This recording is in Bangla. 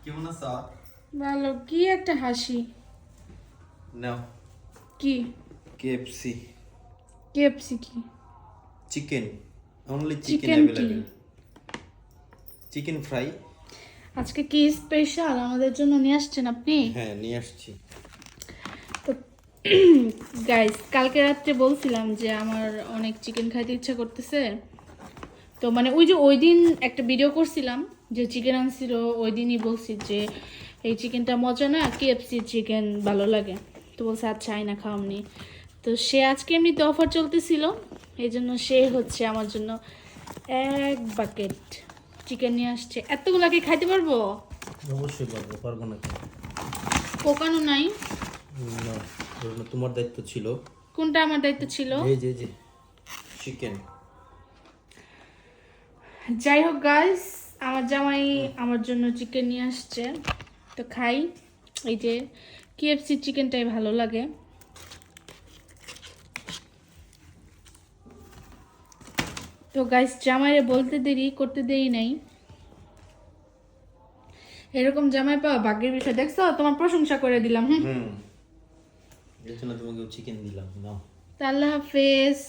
কেমন আছো? ভালো। কি একটা হাসি! নাও কি? কেএফসি কেএফসি কি? চিকেন, অনলি চিকেন চিকেন কি? অ্যাভেলেবেল। Chicken fry. আজকে কি স্পেশাল আমাদের জন্য নিয়ে আসছেন আপনি? হ্যাঁ, নিয়ে আসছি। তো গাইস, কালকে রাত্রে বলছিলাম যে আমার অনেক চিকেন খাইতে ইচ্ছা করতেছে। তো মানে ওই দিন একটা ভিডিও করছিলাম যে চিকেন আনছিল, ওই দিনই বলছি যে এই চিকেনটা মজা না, কেএফসি চিকেন ভালো লাগে। তো বলছে আচ্ছা আইনা খাওয়ামনি। তো সে আজকে এমনিতে অফার চলতেছিল, এই জন্য সে হচ্ছে আমার জন্য 1 বাকেট চিকেন নিয়ে আসছে। এতগুলা কি খাইতে পারবো? অবশ্যই পারবো, পারবো না কেন? পোকানো নাই? না, ওটা তোমার দায়িত্ব ছিল। কোনটা আমার দায়িত্ব ছিল? এই যে চিকেন। যাই হোক গাইস, আমার জামাই আমার জন্য চিকেন নিয়ে আসছে, তো খাই। এই যে কেএফসি চিকেনটাই ভালো লাগে। তো গাইস, জামাইরে বলতে দেরি করতে দেরি নাই। এরকম জামাই পাওয়া ভাগ্যের বিষয়। দেখছো, তোমার প্রশংসা করে দিলাম। হুম, এর জন্য তোমাকে চিকেন দিলাম। নাও। তা আল্লাহ হাফেজ।